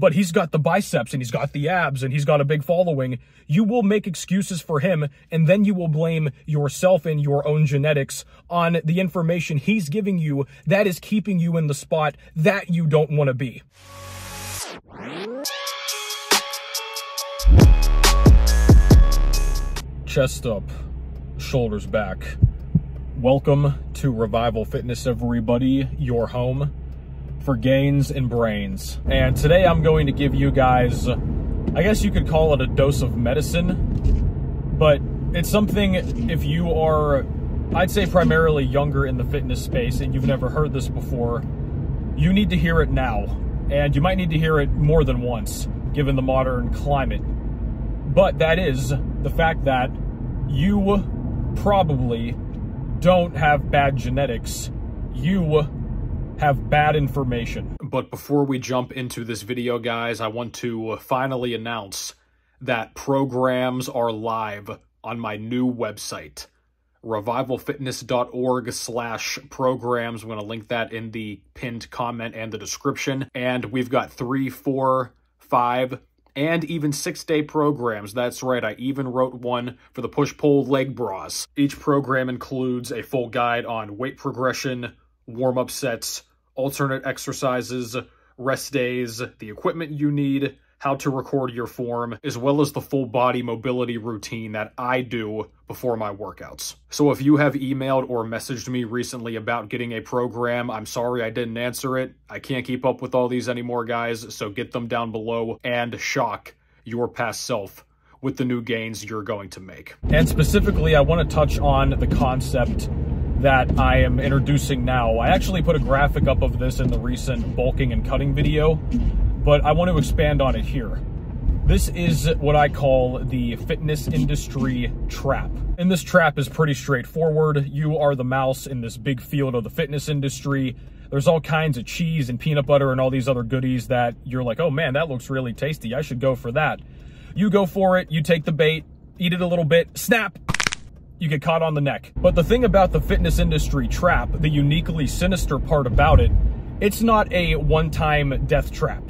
but he's got the biceps and he's got the abs and he's got a big following. You will make excuses for him, and then you will blame yourself and your own genetics on the information he's giving you that is keeping you in the spot that you don't want to be. Chest up, shoulders back. Welcome to Revival Fitness, everybody, your home for gains and brains. And today I'm going to give you guys, I guess you could call it a dose of medicine, but it's something, if you are, I'd say primarily younger in the fitness space and you've never heard this before, you need to hear it now. And you might need to hear it more than once, given the modern climate. But that is the fact that you probably don't have bad genetics. You have bad information. But before we jump into this video, guys, I want to finally announce that programs are live on my new website, revivalfitness.org/programs. I'm going to link that in the pinned comment and the description. And we've got 3, 4, 5, and even 6-day programs. That's right, I even wrote one for the push-pull leg bras. Each program includes a full guide on weight progression, warm-up sets, alternate exercises, rest days, the equipment you need, how to record your form, as well as the full body mobility routine that I do before my workouts. So if you have emailed or messaged me recently about getting a program, I'm sorry I didn't answer it. I can't keep up with all these anymore, guys, so get them down below and shock your past self with the new gains you're going to make. And specifically, I want to touch on the concept that I am introducing now. I actually put a graphic up of this in the recent bulking and cutting video, but I want to expand on it here. This is what I call the fitness industry trap. And this trap is pretty straightforward. You are the mouse in this big field of the fitness industry. There's all kinds of cheese and peanut butter and all these other goodies that you're like, oh man, that looks really tasty. I should go for that. You go for it, you take the bait, eat it a little bit, snap, you get caught on the neck. But the thing about the fitness industry trap, the uniquely sinister part about it, it's not a one-time death trap.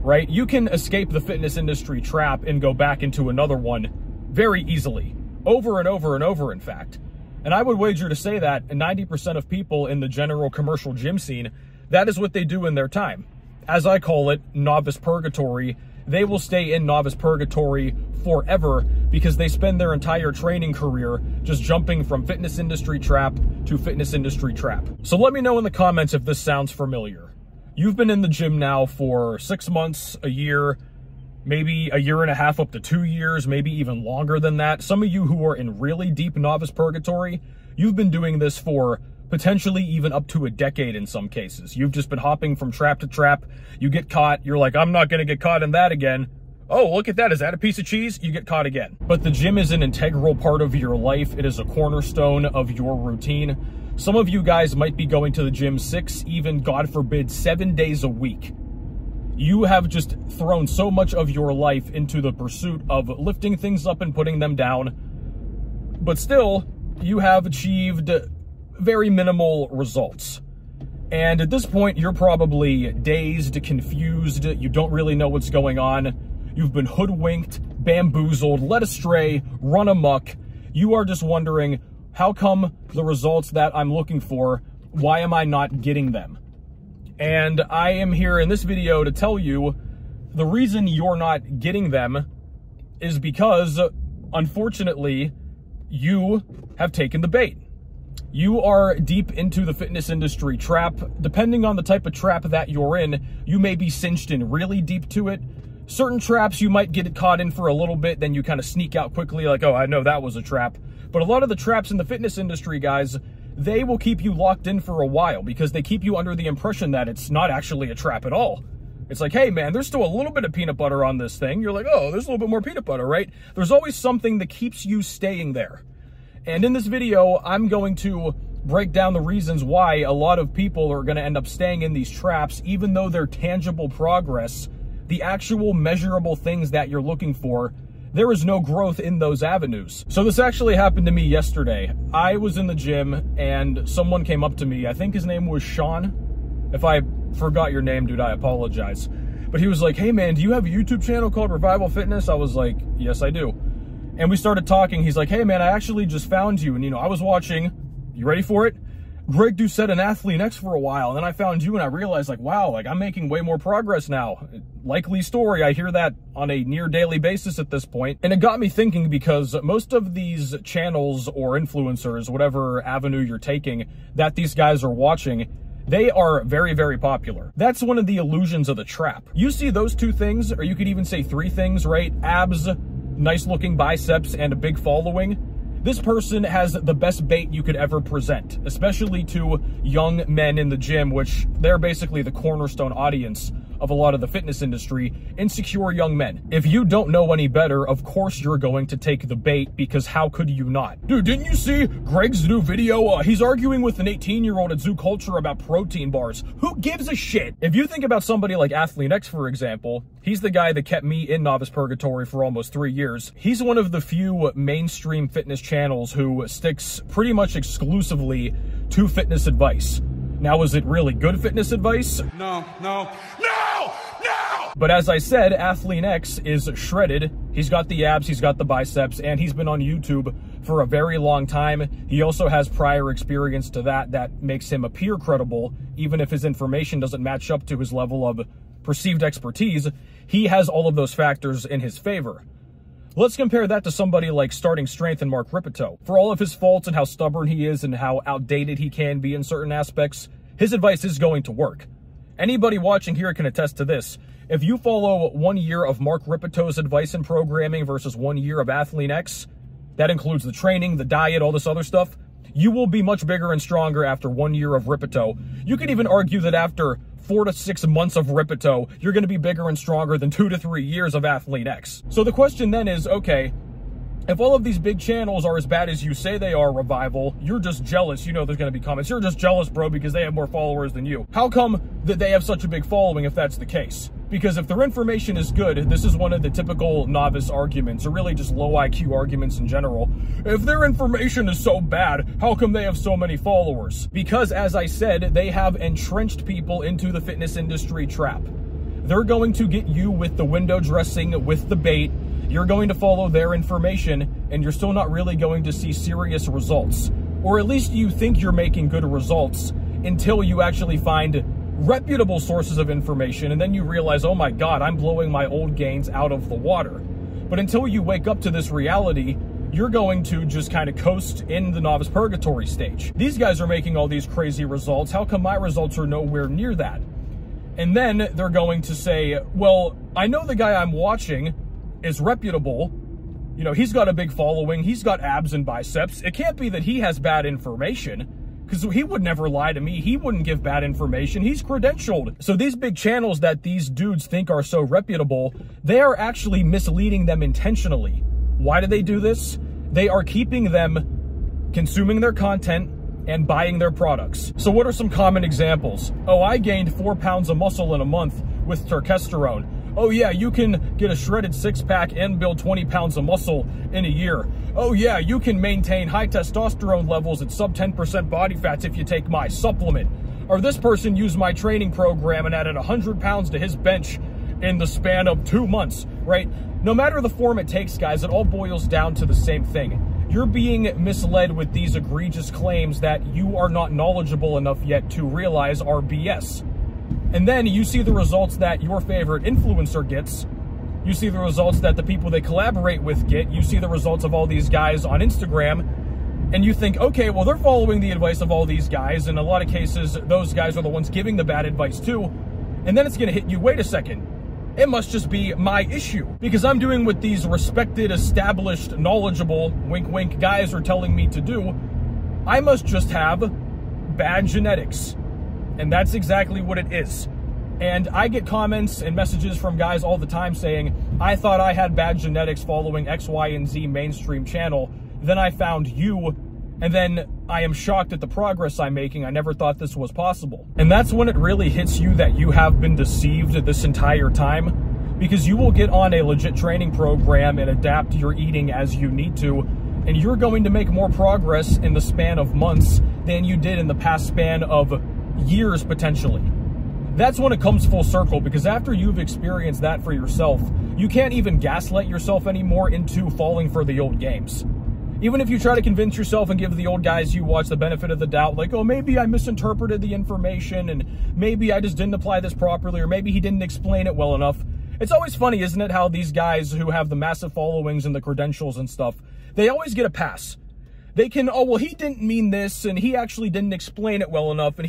Right? You can escape the fitness industry trap and go back into another one very easily, over and over and over, in fact. And I would wager to say that 90% of people in the general commercial gym scene, that is what they do in their time. As I call it, novice purgatory. They will stay in novice purgatory forever because they spend their entire training career just jumping from fitness industry trap to fitness industry trap. So let me know in the comments if this sounds familiar. You've been in the gym now for 6 months, a year, maybe a year and a half up to 2 years, maybe even longer than that. Some of you who are in really deep novice purgatory, you've been doing this for potentially even up to a decade in some cases. You've just been hopping from trap to trap. You get caught. You're like, I'm not going to get caught in that again. Oh, look at that. Is that a piece of cheese? You get caught again. But the gym is an integral part of your life. It is a cornerstone of your routine. Some of you guys might be going to the gym 6, even, God forbid, 7 days a week. You have just thrown so much of your life into the pursuit of lifting things up and putting them down. But still, you have achieved very minimal results. And at this point, you're probably dazed, confused. You don't really know what's going on. You've been hoodwinked, bamboozled, led astray, run amok. You are just wondering, how come the results that I'm looking for, why am I not getting them? And I am here in this video to tell you the reason you're not getting them is because, unfortunately, you have taken the bait. You are deep into the fitness industry trap. Depending on the type of trap that you're in, you may be cinched in really deep to it. Certain traps you might get caught in for a little bit, then you kind of sneak out quickly like, oh, I know that was a trap. But a lot of the traps in the fitness industry, guys, they will keep you locked in for a while because they keep you under the impression that it's not actually a trap at all. It's like, hey, man, there's still a little bit of peanut butter on this thing. You're like, oh, there's a little bit more peanut butter, right? There's always something that keeps you staying there. And in this video, I'm going to break down the reasons why a lot of people are going to end up staying in these traps, even though they're tangible progress, the actual measurable things that you're looking for. There is no growth in those avenues. So this actually happened to me yesterday. I was in the gym and someone came up to me. I think his name was Sean. If I forgot your name, dude, I apologize. But he was like, hey man, do you have a YouTube channel called Revival Fitness? I was like, yes, I do. And we started talking. He's like, hey man, I actually just found you. And I was watching, you ready for it? Greg Doucette and Athlete X for a while. And then I found you and I realized like, wow, like I'm making way more progress now. Likely story. I hear that on a near daily basis at this point. And it got me thinking, because most of these channels or influencers, whatever avenue you're taking, that these guys are watching, they are very, very popular. That's one of the illusions of the trap. You see those two things, or you could even say three things, right? Abs, nice looking biceps, and a big following. This person has the best bait you could ever present, especially to young men in the gym, which they're basically the cornerstone audience of a lot of the fitness industry, insecure young men. If you don't know any better, of course you're going to take the bait, because how could you not? Dude, didn't you see Greg's new video? He's arguing with an 18-year-old at Zoo Culture about protein bars. Who gives a shit? If you think about somebody like Athlete X, for example, he's the guy that kept me in novice purgatory for almost 3 years. He's one of the few mainstream fitness channels who sticks pretty much exclusively to fitness advice. Now, is it really good fitness advice? No. But as I said, Athlete X is shredded. He's got the abs, he's got the biceps, and he's been on YouTube for a very long time. He also has prior experience to that makes him appear credible, even if his information doesn't match up to his level of perceived expertise. He has all of those factors in his favor. Let's compare that to somebody like Starting Strength and Mark Rippetoe. For all of his faults and how stubborn he is and how outdated he can be in certain aspects, his advice is going to work. Anybody watching here can attest to this. If you follow 1 year of Mark Rippetoe's advice and programming versus 1 year of Athlete X, that includes the training, the diet, all this other stuff, you will be much bigger and stronger after 1 year of Rippetoe. You could even argue that after 4 to 6 months of Rippetoe, you're going to be bigger and stronger than 2 to 3 years of Athlete X. So the question then is, okay, if all of these big channels are as bad as you say they are, Revival, you're just jealous. You know there's going to be comments. You're just jealous, bro, because they have more followers than you. How come that they have such a big following if that's the case? Because if their information is good, this is one of the typical novice arguments, or really just low IQ arguments in general. If their information is so bad, how come they have so many followers? Because, as I said, they have entrenched people into the fitness industry trap. They're going to get you with the window dressing, with the bait. You're going to follow their information, and you're still not really going to see serious results. Or at least you think you're making good results until you actually find reputable sources of information, and then you realize, oh my God, I'm blowing my old gains out of the water. But until you wake up to this reality, you're going to just kind of coast in the novice purgatory stage. These guys are making all these crazy results. How come my results are nowhere near that? And then they're going to say, well, I know the guy I'm watching is reputable. You know, he's got a big following. He's got abs and biceps. It can't be that he has bad information, because he would never lie to me. He wouldn't give bad information. He's credentialed. So these big channels that these dudes think are so reputable, they are actually misleading them intentionally. Why do they do this? They are keeping them consuming their content and buying their products. So what are some common examples? Oh, I gained 4 pounds of muscle in a month with turkesterone. Oh yeah, you can get a shredded six-pack and build 20 pounds of muscle in a year. Oh yeah, you can maintain high testosterone levels at sub 10% body fats if you take my supplement. Or this person used my training program and added 100 pounds to his bench in the span of 2 months, right? No matter the form it takes, guys, it all boils down to the same thing. You're being misled with these egregious claims that you are not knowledgeable enough yet to realize are BS. And then you see the results that your favorite influencer gets. You see the results that the people they collaborate with get. You see the results of all these guys on Instagram. And you think, okay, well, they're following the advice of all these guys. In a lot of cases, those guys are the ones giving the bad advice too. And then it's going to hit you, wait a second. It must just be my issue, because I'm doing what these respected, established, knowledgeable, wink, wink guys are telling me to do. I must just have bad genetics. And that's exactly what it is. And I get comments and messages from guys all the time saying, I thought I had bad genetics following X, Y, and Z mainstream channel. Then I found you, and then I am shocked at the progress I'm making. I never thought this was possible. And that's when it really hits you that you have been deceived this entire time, because you will get on a legit training program and adapt your eating as you need to, and you're going to make more progress in the span of months than you did in the past span of years, potentially. that's when it comes full circle, because after you've experienced that for yourself, you can't even gaslight yourself anymore into falling for the old games. Even if you try to convince yourself and give the old guys you watch the benefit of the doubt, like, oh, maybe I misinterpreted the information, and maybe I just didn't apply this properly, or maybe he didn't explain it well enough. It's always funny, isn't it, how these guys who have the massive followings and the credentials and stuff, they always get a pass. They can, oh, well, he didn't mean this, and he actually didn't explain it well enough, and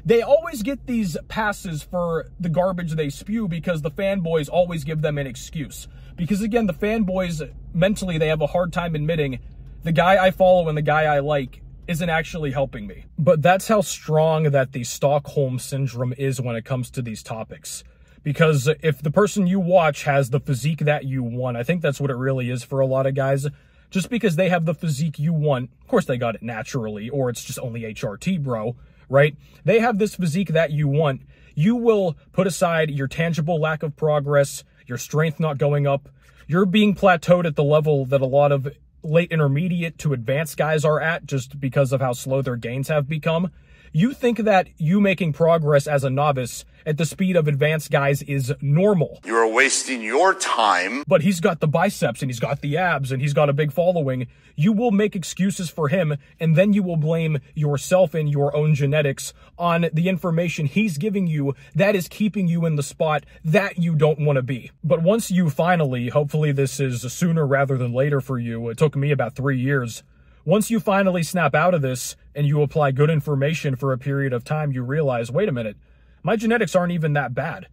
they always get these passes for the garbage they spew because the fanboys always give them an excuse. Because, again, the fanboys, mentally, they have a hard time admitting the guy I follow and the guy I like isn't actually helping me. But that's how strong that the Stockholm Syndrome is when it comes to these topics. Because if the person you watch has the physique that you want, I think that's what it really is for a lot of guys. Just because they have the physique you want, of course they got it naturally, or it's just only HRT, bro, right? They have this physique that you want. You will put aside your tangible lack of progress, your strength not going up. You're being plateaued at the level that a lot of late intermediate to advanced guys are at just because of how slow their gains have become. You think that you making progress as a novice at the speed of advanced guys is normal. You're wasting your time. But he's got the biceps and he's got the abs and he's got a big following. You will make excuses for him, and then you will blame yourself and your own genetics on the information he's giving you that is keeping you in the spot that you don't want to be. But once you finally, hopefully this is sooner rather than later for you, it took me about 3 years. Once you finally snap out of this and you apply good information for a period of time, you realize, wait a minute, my genetics aren't even that bad.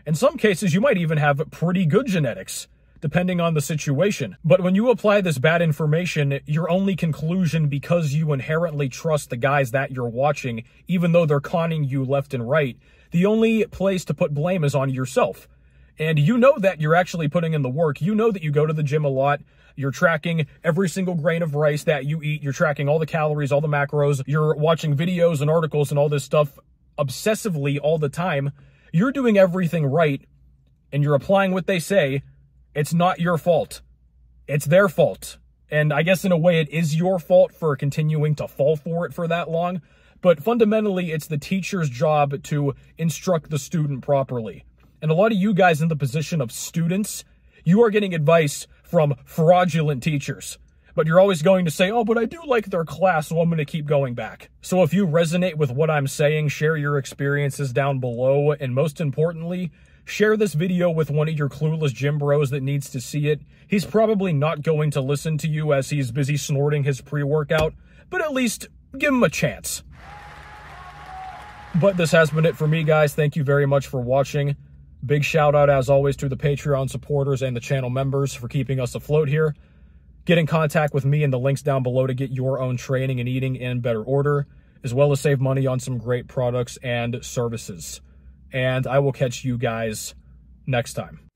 In some cases, you might even have pretty good genetics, depending on the situation. But when you apply this bad information, your only conclusion, because you inherently trust the guys that you're watching, even though they're conning you left and right, the only place to put blame is on yourself. And you know that you're actually putting in the work. You know that you go to the gym a lot. You're tracking every single grain of rice that you eat. You're tracking all the calories, all the macros. You're watching videos and articles and all this stuff obsessively all the time. You're doing everything right, and you're applying what they say. It's not your fault. It's their fault. And I guess in a way it is your fault for continuing to fall for it for that long. But fundamentally, it's the teacher's job to instruct the student properly. And a lot of you guys in the position of students, you are getting advice from fraudulent teachers. But you're always going to say, oh, but I do like their class, so I'm going to keep going back. So if you resonate with what I'm saying, share your experiences down below. And most importantly, share this video with one of your clueless gym bros that needs to see it. He's probably not going to listen to you as he's busy snorting his pre-workout, but at least give him a chance. But this has been it for me, guys. Thank you very much for watching. Big shout out, as always, to the Patreon supporters and the channel members for keeping us afloat here. Get in contact with me in the links down below to get your own training and eating in better order, as well as save money on some great products and services. And I will catch you guys next time.